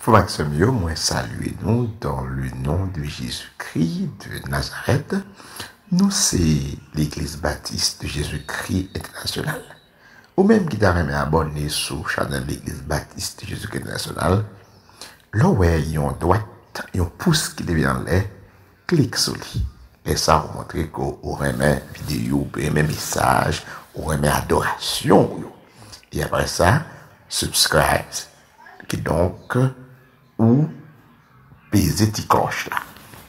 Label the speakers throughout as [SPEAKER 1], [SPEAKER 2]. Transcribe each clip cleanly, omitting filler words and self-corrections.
[SPEAKER 1] Frères et sœurs, moi saluez-nous dans le nom de Jésus-Christ de Nazareth. Nous, c'est l'Église baptiste de Jésus-Christ international. Ou même qui t'a remis abonné sur la chaîne de l'Église baptiste de Jésus-Christ international, là où il y a une droite, il y a un pouce qui devient en l'air, clique sur lui. Et ça vous montrer qu'on remet vidéo, on remet message, on remet adoration. Et après ça, subscribe. Qui donc, ou peser petit cloche là.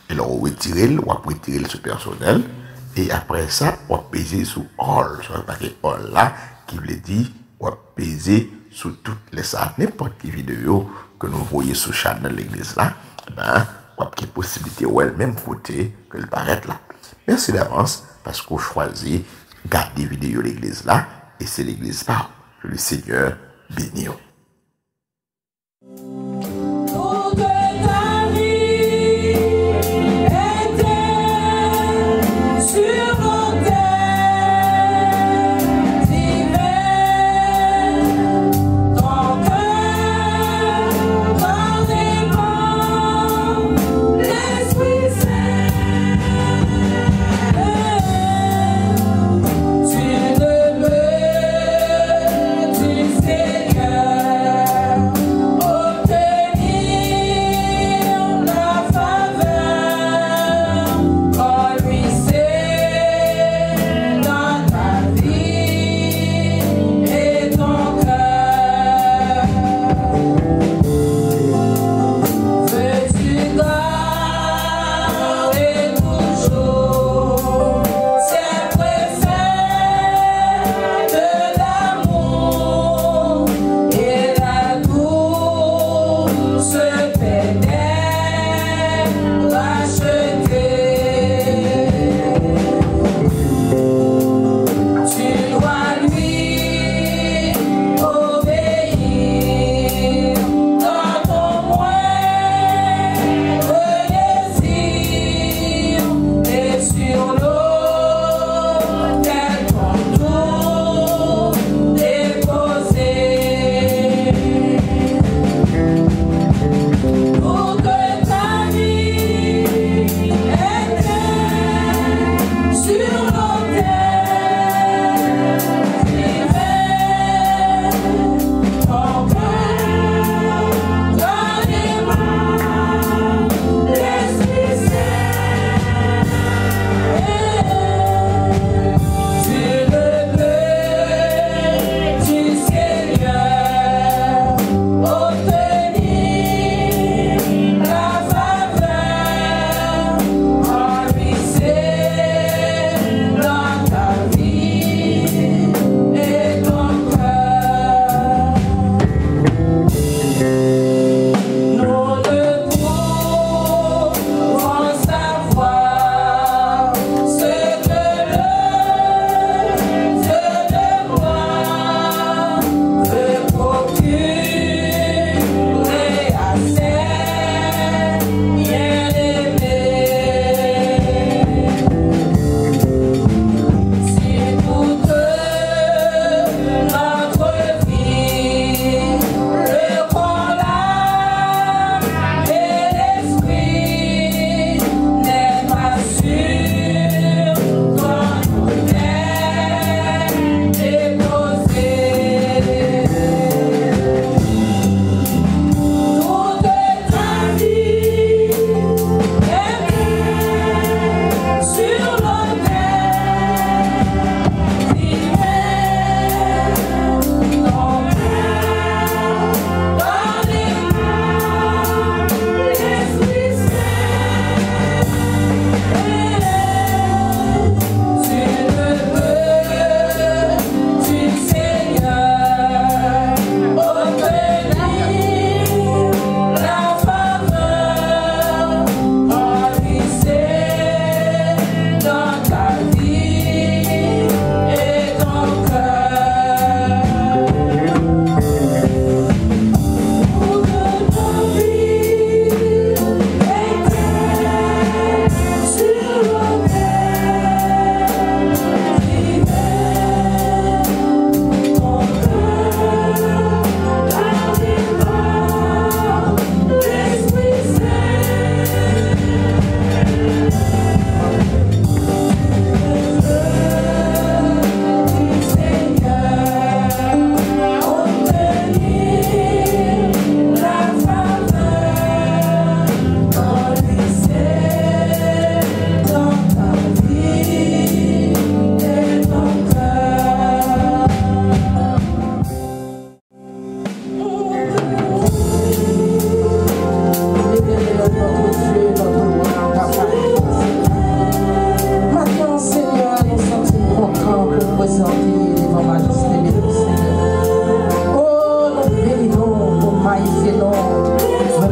[SPEAKER 1] Et là, on retire le sur personnel. Et après ça, on peser sur all. Sur le paquet all là, qui veut dire, on peser sur toutes les salles. N'importe quelle vidéo que nous voyons sur la chaîne de l'église là, ben, on a une possibilité ou elle même côté que le paraître là. Merci d'avance parce qu'on choisit garder vidéo de l'église là. Et c'est l'église là. Que le Seigneur bénisse.
[SPEAKER 2] Seigneur.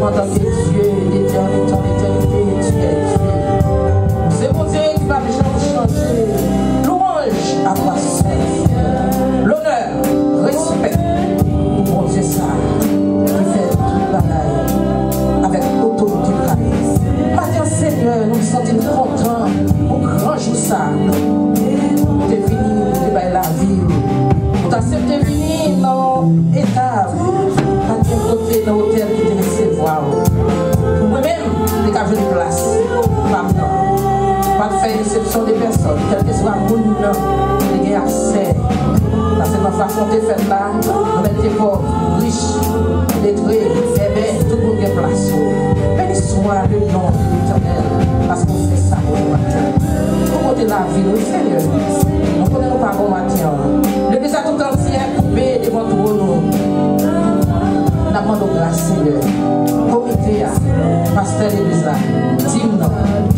[SPEAKER 2] en tant que Dieu, l'éternité en éternité, tu es Dieu. C'est mon Dieu qui va jamais changer. Louange à toi seul. L'honneur, respect pour mon Dieu ça, qui fait tout le bagaille avec autorité pareille. Matin Seigneur, nous nous sentons contents pour grand jour ça. Tu es venu de la vie. Pour t'accepter venir dans l'état. Côté dans l'hôtel qui te recevoir. Pour moi-même, les cas de place. Pas de faire exception des personnes, quel que soit le monde, il y a accès. Parce que dans la façon de faire là, on met des pauvres, riches, lettrés, faibles, tout le monde est place. Béni soit le nom de l'Éternel, parce qu'on fait ça pour le matin. Pour côté la vie, nous, Seigneur, on ne connaît pas bon matin. L'église a tout entier coupé devant tout nous. Nous demandons grâce, Seigneur. Comité, pasteur l'église là, dis-nous,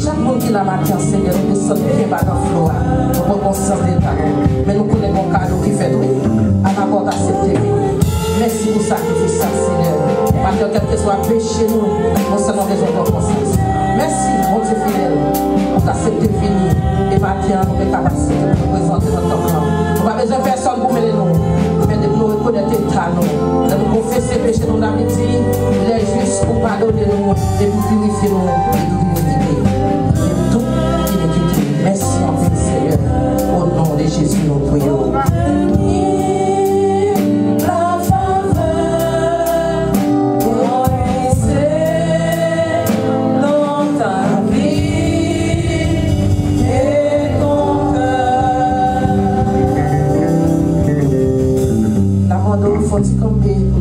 [SPEAKER 2] chaque monde qui l'a matin, Seigneur, nous descendons bien bas dans le flot, nous prenons conscience des talents, mais nous connaissons mon cadeau qui fait oui, à n'importe accepter. Merci pour ça que tu sais, Seigneur. Maintenant, quel que soit péché, nous seulement raison de conscience. Merci, mon Dieu fidèle, pour t'accepter venir et maintenant, nous avons capacité de présenter notre clan. Nous n'avons pas besoin de personne pour mêler nous. Mais de nous reconnaître l'état, de nous confesser péché, nous avons dit, il est juste pour pardonner nous et pour purifier nous et nous purifier. Et toute iniquité. Merci en fait, Seigneur. Au nom de Jésus, nous prions.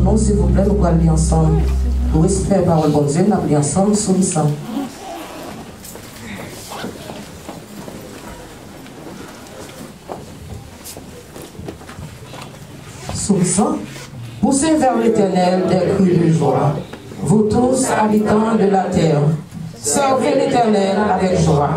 [SPEAKER 2] Non, s'il vous plaît, nous allons aller ensemble. Pour respect la parole de Dieu, nous allons aller ensemble, sourissant. Sourissant, poussez vers l'Éternel des cris de joie. Vous tous, habitants de la terre, servez l'Éternel avec joie.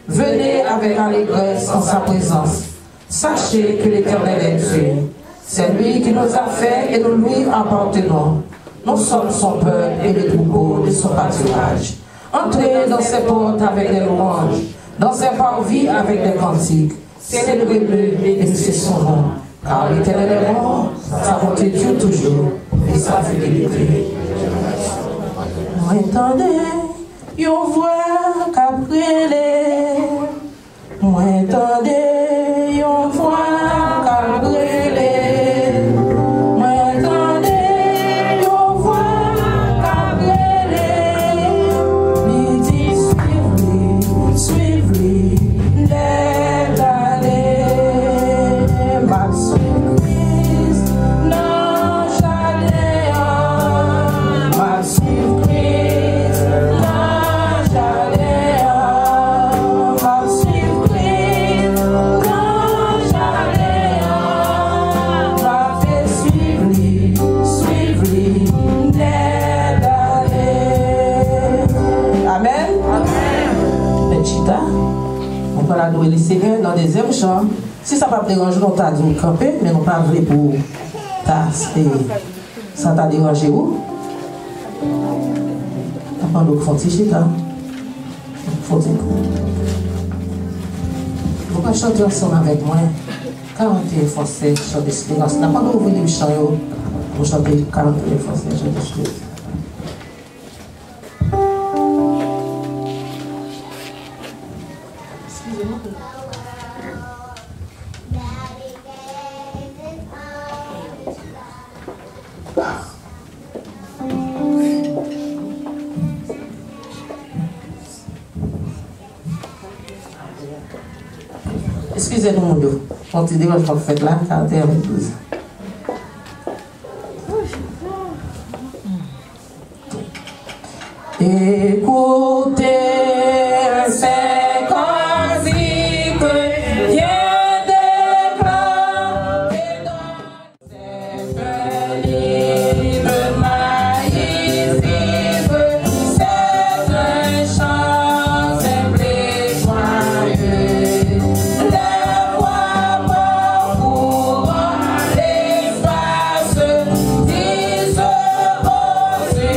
[SPEAKER 2] Venez avec allégresse en sa présence. Sachez que l'Éternel est Dieu. C'est lui qui nous a fait et nous lui appartenons. Nous sommes son peuple et les troupeaux de son pâturage. Entrez dans ses portes avec des louanges, dans ses parvis avec des cantiques. Célébrez-le et bénissez son nom. Car l'Éternel est bon, sa bonté dure toujours et sa fidélité. Entendez, yon voix qu'après moi entendez, yon voix qu'après adorer le Seigneur dans le deuxième chant. Si ça ne va pas déranger, on t'a dit camper, mais non pas vrai pour ça t'a dérangé où? T'as pas l'eau font chic, hein? Vous pouvez chanter ensemble avec moi. 41 français, chant d'espérance. N'a pas ouvert le chant pour chanter 41 français, chant d'espérance. Excusez-nous, mon dos. Continuez, je vais faire là, 41 avec 12. Écoutez, c'est comme si que Dieu déclare et dans cette livre magnifique, c'est un chant simple et joyeux. Les voix parcourant l'espace disent au Dieu.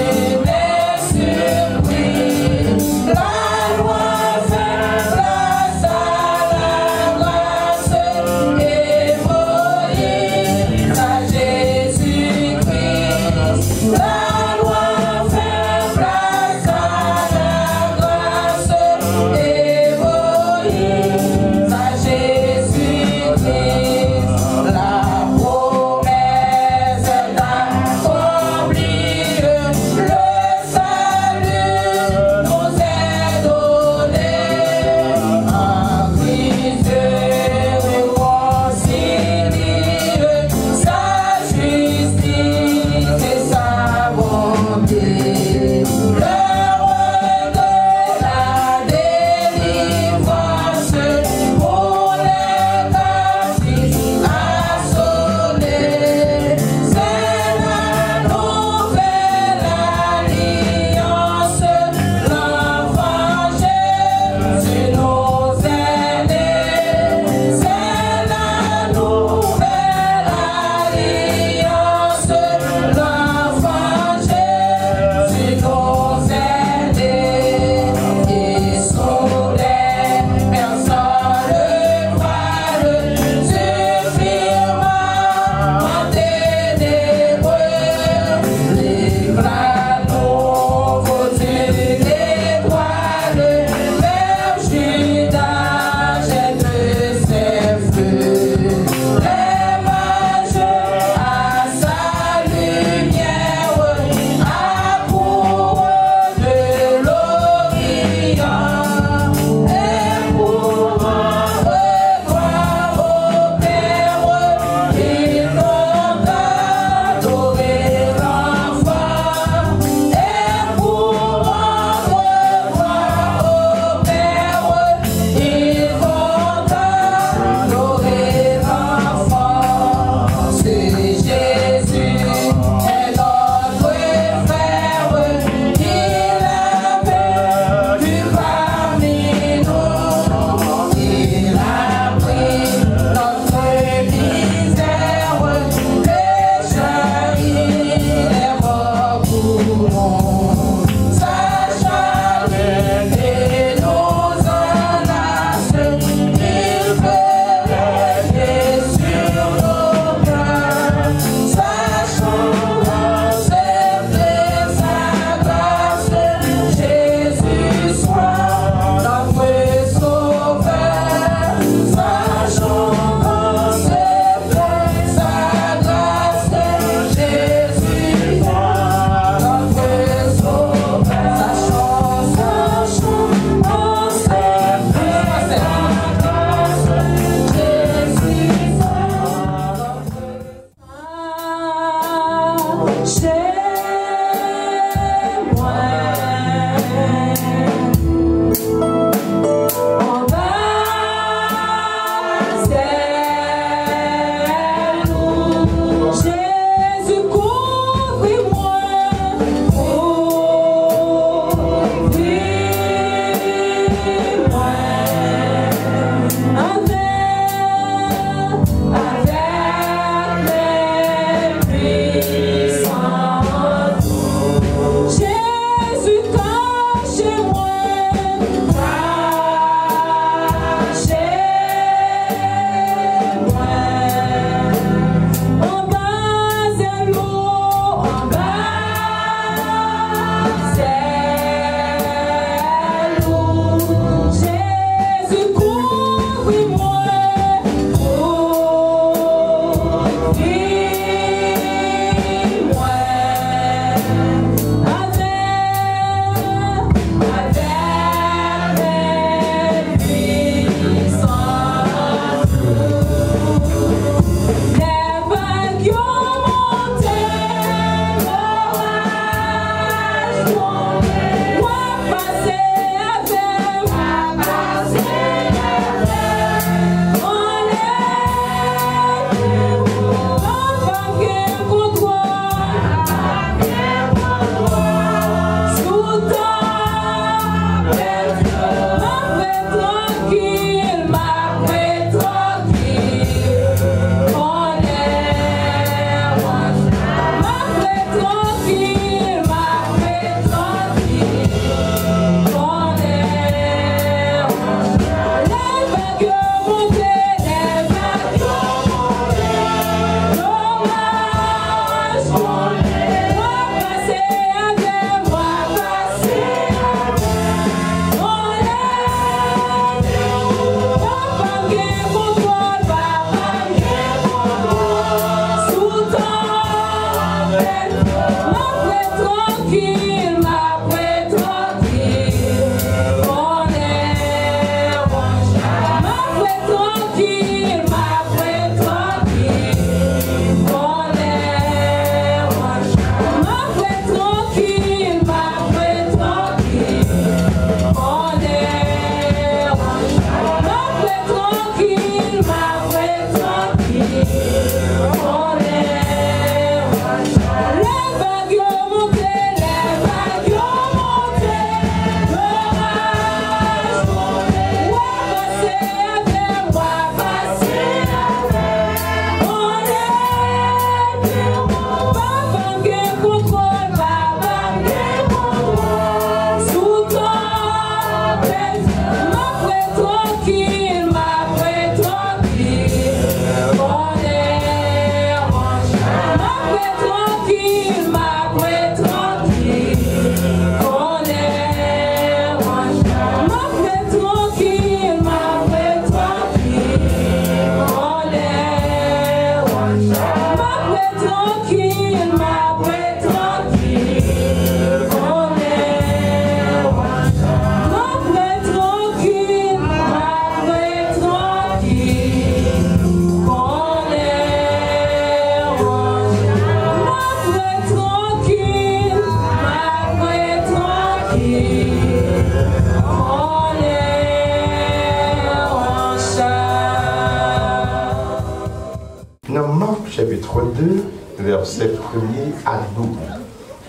[SPEAKER 3] chapitre 2, verset 1er à 12.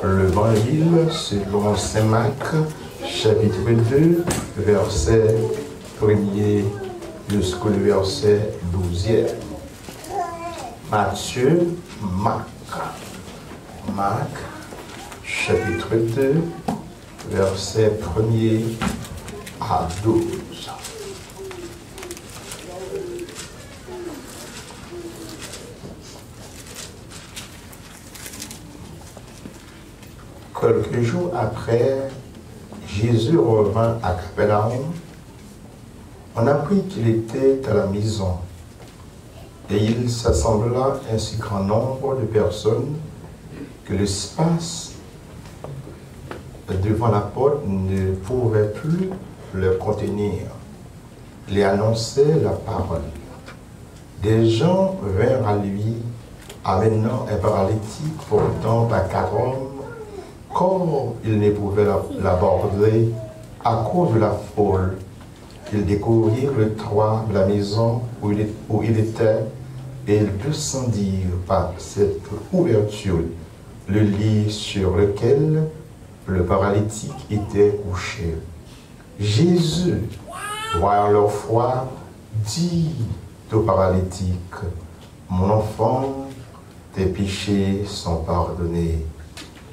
[SPEAKER 3] L'évangile selon saint Marc, chapitre 2, verset 1er jusqu'au verset 12e. Matthieu, Marc, chapitre 2, versets 1er à 12. Quelques jours après, Jésus revint à Capernaum. On apprit qu'il était à la maison. Et il s'assembla un si grand nombre de personnes que l'espace devant la porte ne pouvait plus le contenir. Il annonçait la parole. Des gens vinrent à lui, amenant un paralytique portant à 4 hommes. Comme il ne pouvait l'aborder à cause de la foule, ils découvrirent le toit de la maison où il était et ils descendirent par cette ouverture le lit sur lequel le paralytique était couché. Jésus, voyant leur foi, dit au paralytique, « Mon enfant, tes péchés sont pardonnés. »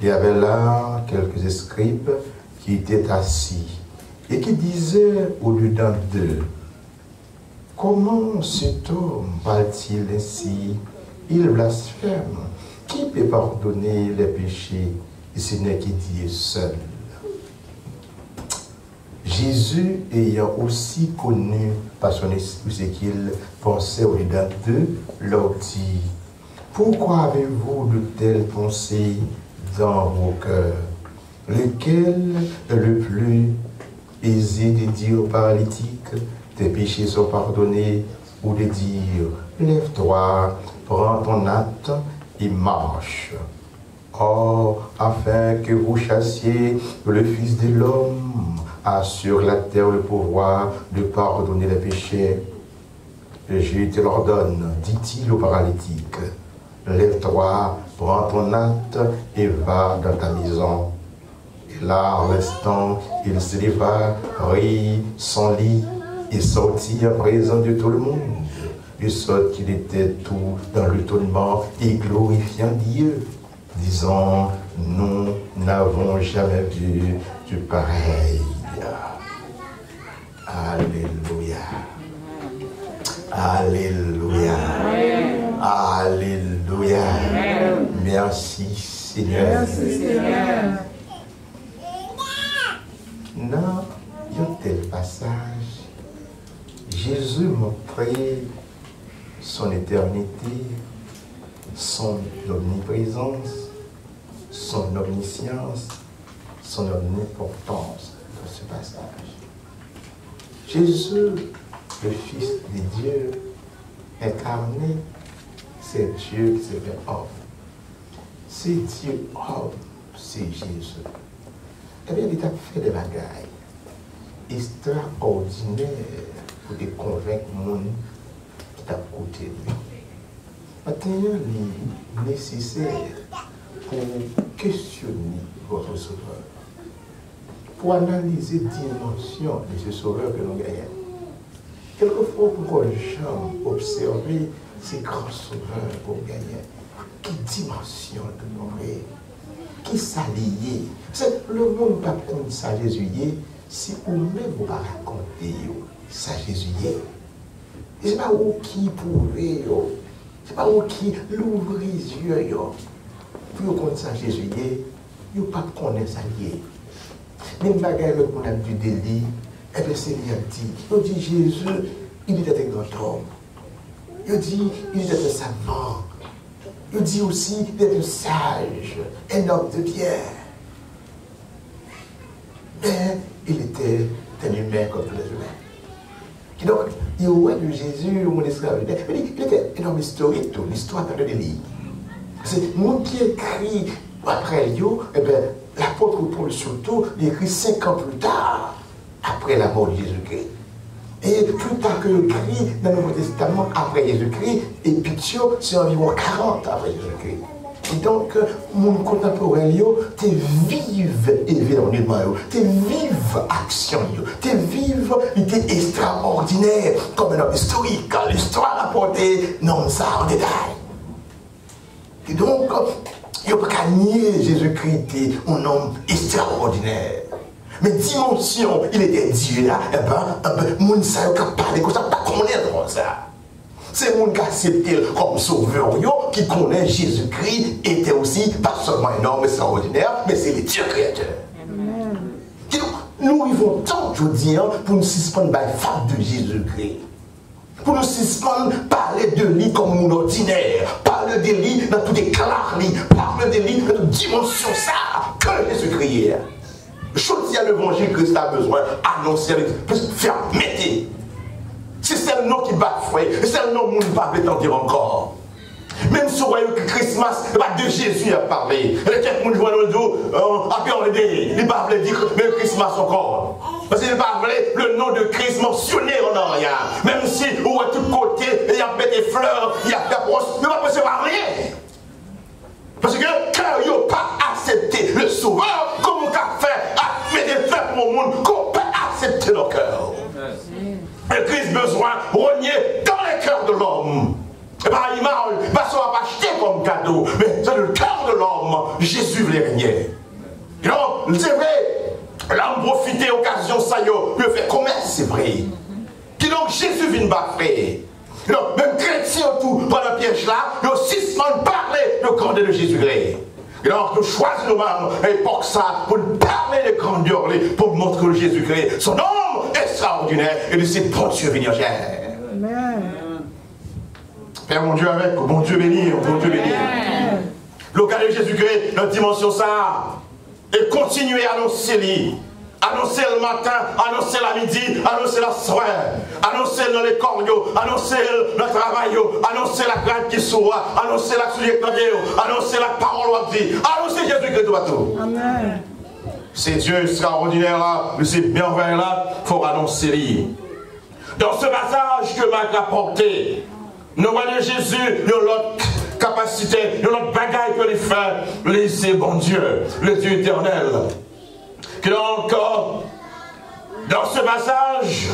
[SPEAKER 3] Il y avait là quelques scribes qui étaient assis et qui disaient au-dedans d'eux, « Comment cet homme parle-t-il ainsi? Il blasphème. Qui peut pardonner les péchés, ce n'est que Dieu seul. » Jésus, ayant aussi connu par son esprit ce qu'il pensait au-dedans d'eux, leur dit, « Pourquoi avez-vous de telles pensées dans vos cœurs? Lequel est le plus aisé de dire au paralytique, tes péchés sont pardonnés, ou de dire, lève-toi, prends ton acte et marche. Or, afin que vous chassiez le Fils de l'homme, a sur la terre le pouvoir de pardonner les péchés. Je te l'ordonne, dit-il au paralytique, lève-toi, prends ton acte et va dans ta maison. Et là, en restant, il se leva, prit son lit et sortit en présence de tout le monde, de sorte qu'il était tout dans l'étonnement et glorifiant Dieu, disant, nous n'avons jamais vu du pareil. Alléluia. Alléluia. Alléluia. Merci Seigneur.
[SPEAKER 2] Merci Seigneur.
[SPEAKER 3] Dans un tel passage, Jésus montrait son éternité, son omniprésence, son omniscience, son omnipotence dans ce passage. Jésus, le Fils de Dieu, incarné, c'est Dieu qui s'est fait homme. C'est Dieu homme, c'est Jésus. Eh bien, il a fait des bagailles extraordinaires pour te convaincre le monde qui t'a côté de lui. Maintenant, il est nécessaire pour questionner votre Sauveur, pour analyser la dimension de ce Sauveur que nous gagnons. Quelquefois, pour les gens observer ces grands sauveurs pour gagner, quelle dimension de l'homme, qui s'allie. C'est le monde pas contre ça Jésus, si vous-même vous pas raconter ça Jésus. C'est pas où qui pouvait, c'est pas où qui l'ouvrir les yeux, pour contre ça Jésus, vous pas connaître ça lié. Même bagaille le qu'on a du délit, et bien c'est bien dit. Il dit Jésus, il était un grand homme. Il dit, il était un savant. Il dit aussi, il était un sage, un homme de bien. Mais il était un humain comme tous les humains. Et donc, il y a de Jésus, mon esclave, il était un homme historique, l'histoire de l'Élie. C'est le monde qui écrit après lui, eh bien, l'apôtre Paul surtout, il écrit 5 ans plus tard, après la mort de Jésus-Christ. Et plus tard que le Christ, dans le Nouveau Testament, après Jésus-Christ, et Pictio, c'est environ 40 après Jésus-Christ. Et donc, mon contemporain, t'es vive événement, t'es vive action, t'es vive, t'es extraordinaire, comme un homme historique, l'histoire rapportée, non, ça en détail. Et donc, il n'y a pas qu'à nier Jésus-Christ était un homme extraordinaire. Mais dimension, il était Dieu là, et ben, moun sa yo ka parler comme ça, pas connaître comme ça. C'est moun qui accepté comme sauveur, qui connaît Jésus-Christ, était aussi pas seulement un homme extraordinaire, mais c'est le Dieu créateur. Nous vivons tant aujourd'hui pour nous suspendre par la femme de Jésus-Christ. Pour nous suspendre, parler de lui comme mon ordinaire, parler de lui dans tout éclat, parler de lui dans toute dimension ça, que Jésus-Christ. Chose à l'évangile que Christ a besoin, annoncer, faire mettre. Si c'est le nom qui bat frère, c'est le nom que nous ne pouvons pas entendre encore. Même si vous voyez que Christmas, de Jésus a parlé. Et quelqu'un qui voit le dos, après on le dit, il ne va pas dire même Christmas encore. Parce qu'il ne va pas le nom de Christ mentionné en rien. Même si vous à tous côtés, il y a des fleurs, il y a des brosse, il ne va pas recevoir rien. Parce que quand il n'a pas accepté le sauveur, comme on a fait, mettre des fleurs pour le monde, qu'on peut accepter nos cœurs. Et Christ a besoin de rogner dans les cœurs de l'homme. Et par l'image, pas soit pas acheté comme cadeau, mais c'est le cœur de l'homme. Jésus voulait régner. Donc, c'est vrai, l'homme profite de l'occasion, ça y est, il fait commerce, c'est vrai. Qui donc Jésus vient battre. Donc, même chrétien tout, pendant le piège là, il y a aussi parler de grandeur de Jésus-Christ. Et donc, nous choisissons nous-mêmes, et pour ça, pour parler de grandeur, pour montrer que Jésus-Christ, son nom extraordinaire, et de ses bons Dieu venir. Amen. Père mon Dieu avec, bon Dieu béni, bon Dieu béni. L'occasion de Jésus-Christ, notre dimension ça, et continuer à annoncer lui. Annoncer le matin, annoncer la midi, annoncer la soirée, annoncer dans les corps, annoncer le travail, annoncer la grande qui soit, annoncer la soulière, annoncer la parole de vie, annoncer Jésus-Christ tout partout. Amen. C'est Dieu extraordinaire là, c'est merveilleux là, il faut annoncer lui. Dans ce passage que Marc a porté, nous voyons Jésus, nous l'autre capacité, nous l'autre bagaille que les fait, laissez bon Dieu, le Dieu éternel. Donc, dans ce passage,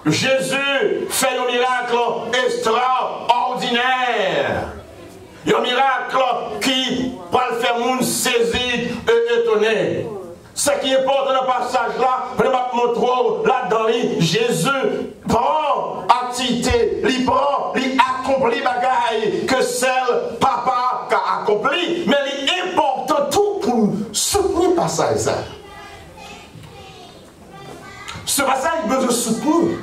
[SPEAKER 3] Jésus fait un miracle extraordinaire. Un miracle qui va le faire monde saisir et étonner. Ce qui est important dans le passage là, je vais vous montrer là-dedans, Jésus prend activité, il prend, il accomplit bagaille que celle papa a accompli, mais il est important tout pour soutenir le passage ça. Ce passage il besoin de soutenir.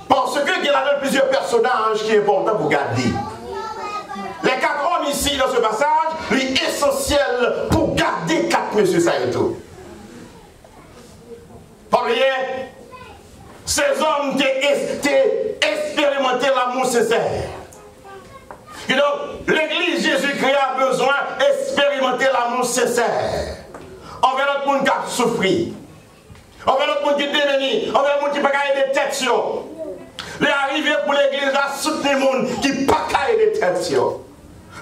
[SPEAKER 3] Parce qu'il y a plusieurs personnages qui sont importants pour garder. Les 4 hommes ici dans ce passage, est essentiel pour garder 4 messieurs ça et tout. Pas rien, ces hommes ont expérimenté l'amour sincère. Et donc, l'église Jésus-Christ a besoin d'expérimenter l'amour sincère. Envers notre monde qui a souffert. Envers notre monde qui est démuni. Envers notre monde qui n'a pas gagné des têtes. Les arrivés pour l'église à soutenir le monde qui n'a pas gagné des têtes.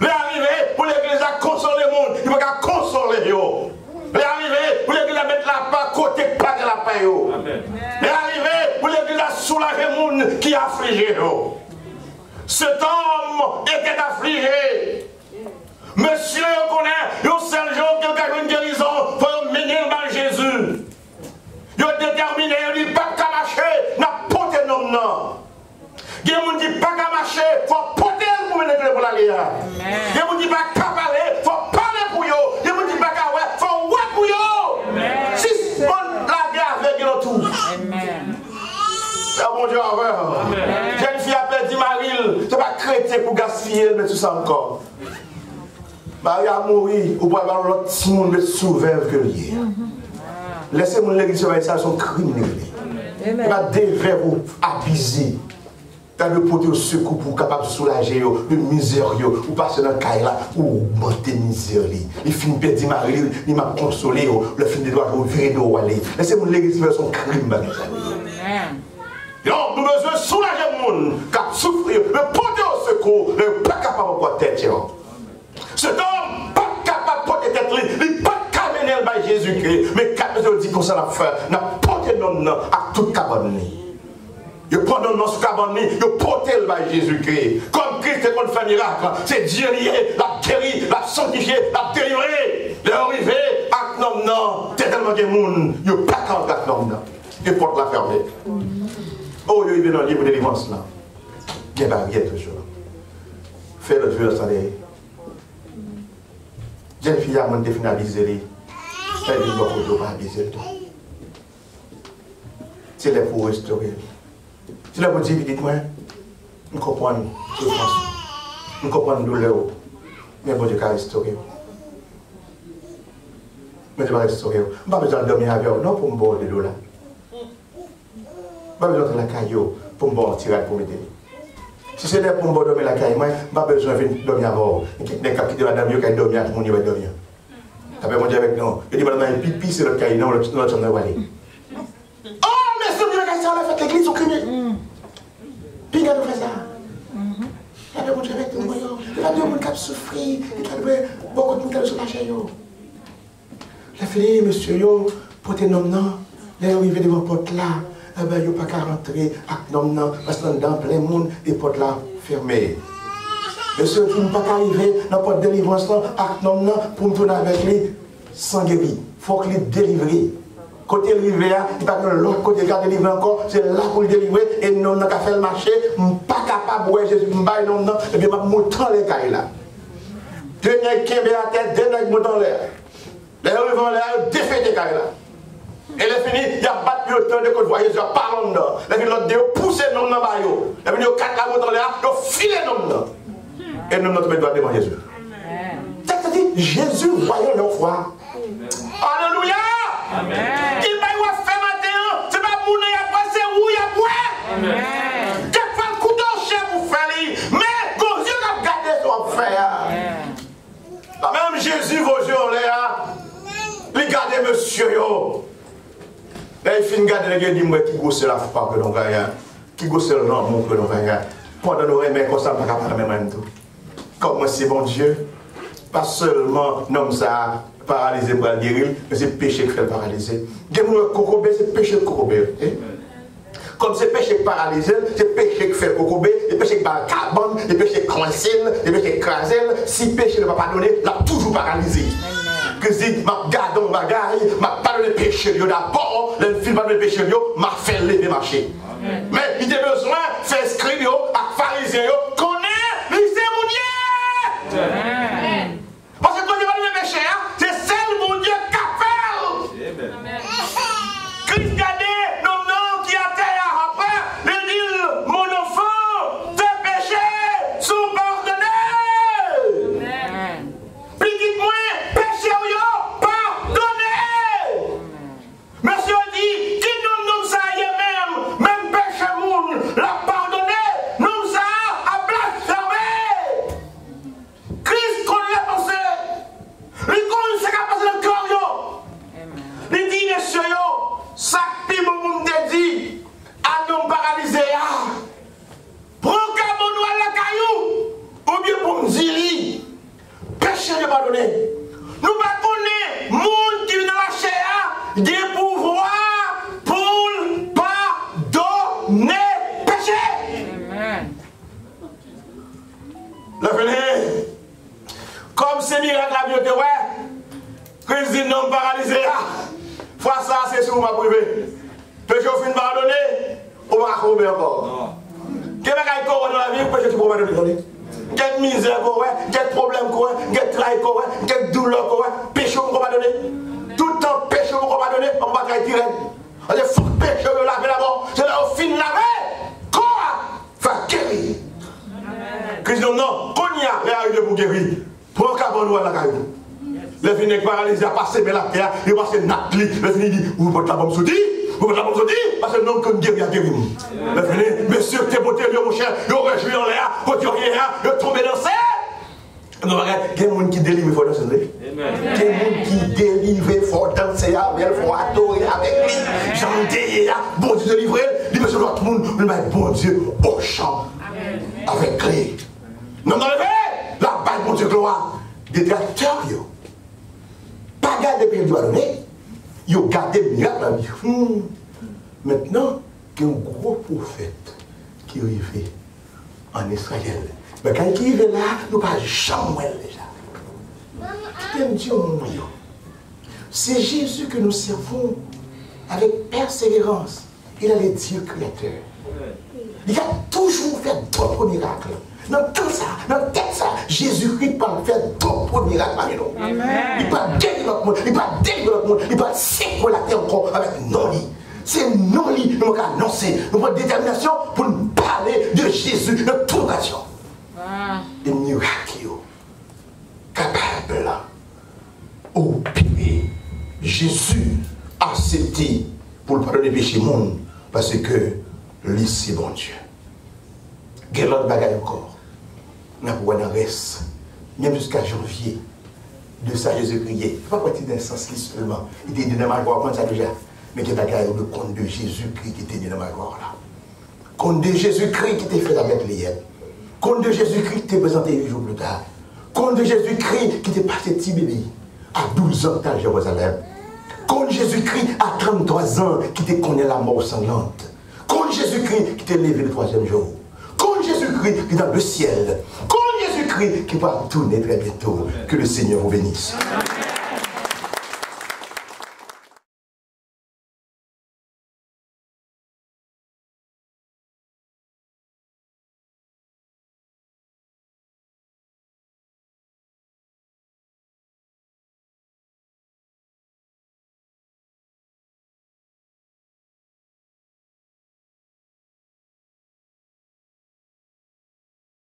[SPEAKER 3] Les arrivés pour l'église à consoler le monde qui n'a pas consoler. Les arrivés pour l'église à mettre la paix côté pas de la paix. Les arrivés pour l'église à soulager le monde qui est affligé. Cet homme était affligé. Monsieur connaît, un seul jour, quelqu'un a une guérison pour mener par Jésus. Il est déterminé, il dit pas qu'à marcher, n'a pas de nom. Il dit pas qu'à marcher, il faut porter pour mener pour la lire. Il dit pas qu'à parler, il faut parler pour eux. Il dit pas qu'à ouais, il faut ouais pour eux. Si on la guerre avec eux tout. C'est bon Dieu avec. Jeune fille appelle dit Marie, c'est pas chrétien pour gaspiller, mais tout ça encore. Marie a mouru, ou pour avoir l'autre petit monde de sauveur que lui. Laissez-moi l'église sur ça, sont criminels. Il va devrait vous abuser. Dans le porter au secours pour capable de soulager de misère ou passer dans le caille là ou monter misère. Il finit de perdre Marie, il m'a consolé, le film de droit, il virer de aller. Laissez-moi l'église faire son crime. Donc nous avons besoin de soulager le monde, car souffrir, le porter au secours, le pas capable de porter tête. Cet homme pas capable de porter tête, il n'est pas capable de porter Jésus-Christ, mais capable de dire qu'on s'en a fait, n'a porté non à toute cabane. Ils prennent le nom sur cabane, ils portent le par Jésus-Christ. Comme Christ est qu'on fait miracle, c'est Dieu lié, la guéri, la sanctifié, la délivré. L'arrivée, à nom non, c'est tellement de monde, ils ne pas qu'en quatre noms non. Ils portent la fermer. Oh, ils viennent dans le livre de délivrance là. Il y a barrière toujours. Fais le Dieu sans les. Jeune fille a monté finalisé. Elle dit que je pas aviser tout. C'est là pour restaurer. C'est là pour dire, dites-moi, je comprends la souffrance, je comprends la douleur, mais bon Dieu va restaurer. Mais Dieu va restaurer. Je n'ai pas besoin de dormir avec vous, non pour me boire de l'eau là. Je n'ai pas besoin de la caillou pour me boire un tirade pour m'aider. Si c'est là pour me boire dormir la caillou, je n'ai pas besoin de dormir avec vous. Les gens qui dorment avec vous, dormir, tout le monde va dormir. Après, mon Dieu avec nous. Je dis, maintenant, il pipi sur le caillou, non, l'autre chambre va aller. Oh, mais c'est bien que ça a fait l'église au crime. Puis il a fait ça. Il y a des gens qui ont souffert, il y a des gens qui ont souffert, il y a beaucoup de gens qui ont soulagé. La fille, monsieur, pour tes noms, les arrivés devant la porte là, il n'y a pas qu'à rentrer avec nom, parce que dans plein monde, les portes là fermées. Monsieur, tu ne peux pas arriver dans la porte de délivrance avec nom pour me tourner avec lui sans guérir. Il faut qu'il délivre. Côté rivière, il n'y a pas de l'autre côté qui a délivré encore, c'est là pour le délivrer, et non, on a fait le marché, je ne suis pas capable de Jésus, je ne pas non, et bien, je vais monter les cailles là. Deux nègres qui ont la tête, deux nègres montent en l'air. Les arrivent en l'air, défait des cailles là. Et les fini, il y a battu autant de côté, voyez, il y a pas dedans. Les fini, l'autre, ils poussent les noms dans le maillot. Les fini, ils ont quatre la montent en l'air, ils ont filé les noms dedans. Et nous, notre doit devant Jésus. C'est-à-dire, Jésus, voyons leur foi. Alléluia! Amen. Il va y faire matin, c'est pas pour nous, il y a pas, c'est où il y a quoi. Amen. Tu fais un coup de chien pour faire, mais vos yeux ont gardé son frère. Même Jésus, vos yeux ont l'air, il garde monsieur. Là, il finit de garder les gens qui gosse la foi que l'on gagne, qui gosse le nom que l'on gagne. Pendant nos remèdes, comme ça, on ne peut pas parler même tout. Comme moi, c'est bon Dieu, pas seulement nom ça. Paralysé pour la guérir, mais c'est péché qui fait le paralyser. Cocobé, c'est péché de cocobé. Comme c'est péché paralysé, c'est péché qui fait le cocobé, c'est péché qui va le carbone, c'est péché qui coincé, c'est péché qui crasé. Si péché ne va pas donner, il a toujours paralysé. Que si je garde mon bagage, je ne vais pas donner péché d'abord, le film va donner péché, je vais faire lever marcher. Mais il a besoin de faire scribe à pharisien, connaît, lui c'est mon Dieu. Parce que quand il va donner péché, c'est celle mon Dieu qui a fait. Christ gardé, non, qui a terre après, il dit, mon enfant, tes péchés sont pardonnés. Puis dites-moi, péché ou pardonné. Monsieur dit, qui nous ça y est même péché moun, l'a pardonné, nous ça a blasphémé. Christ qu'on l'a pensé. Il connaît ce qui a passé dans le corps. Il dit, monsieur, ça qui m'a dit, à nous paralyser, pour qu'à mon doigt la caillou, ou bien pour me dire, péché de pardonner. Nous ne connaissons pas monde qui vient dans la chair, des pouvoirs pour pardonner péché. Amen. Le venez. Comme c'est miracle à Dieu, Christ dit non paralysé. Fois ça, c'est sur ma privée. Péché au fin pardonné, on va trouver encore. Quel est dans la vie, péché tu peux pardonner. Quelle misère, quel problème, quel travail, quelle douleur, péché on va donner. Tout le temps, péché on va donner, on va tirer. Il faut péché le laver d'abord. C'est là au fin de laver. Quoi? Faire guérir. Christ dit non, qu'on y a, il arrive pour guérir. Pour un cabane ou à la caillou. Le vinaigre paralysé a passé mais la terre, il a passé Nathalie. Le vinaigre dit, vous pouvez la bombe soudi, vous pouvez la bombe soudi, parce que non, comme guéri a guéri. Le vinaigre, monsieur, t'es beauté, mon cher, il aurait joué en l'air, quand tu rien, il tombé dans ça. Non, regarde, il y a des gens qui délivrent, il faut danser. Il y a des gens qui délivrent, il faut danser, il faut adorer avec lui. J'en dis, bon Dieu délivré, il veut sur tout le monde, mais bon Dieu, au champ, avec lui. Non, non, la balle, mon Dieu, gloire, des directeurs, pas garder pays de donner, ils ont gardé le miracle dans la vie. Maintenant, qu'il y a un gros prophète qui est arrivé en Israël. Mais quand il arrive là, nous ne pouvons jamais déjà. Qui t'aime dire au monde? C'est Jésus que nous servons avec persévérance. Il est le Dieu créateur. Il a toujours fait d'autres miracles. Dans tout ça, dans tout ça, Jésus-Christ peut faire d'autres miracles parmi nous. Il peut guérir notre monde, il peut délivrer notre monde, il peut sécuriser la terre encore avec non-lit. C'est non-lit, nous avons annoncé, nous avons détermination pour nous parler de Jésus dans toute occasion. Des miracles capables d'opérer. Jésus a accepté pour le pardonner les péchés monde parce que lui c'est bon Dieu. Quel autre bagaille encore? Nous avons un reste, même jusqu'à janvier, de ça Jésus priait. Pas partir d'un sens qui seulement. Il était dans ma gloire, comme ça déjà. Mais il y a le compte de Jésus-Christ qui était dans ma gloire là. Compte de Jésus-Christ qui était fait avec les yeux. Compte de Jésus-Christ qui était présenté 8 jours plus tard. Compte de Jésus-Christ qui était passé petit bébé à 12 ans à Jérusalem. Compte de Jésus-Christ à 33 ans qui était connu la mort sanglante. Compte de Jésus-Christ qui était levé le 3e jour. Compte de Jésus-Christ qui est dans le ciel. Compte de Jésus-Christ qui va tourner très bientôt. Que le Seigneur vous bénisse.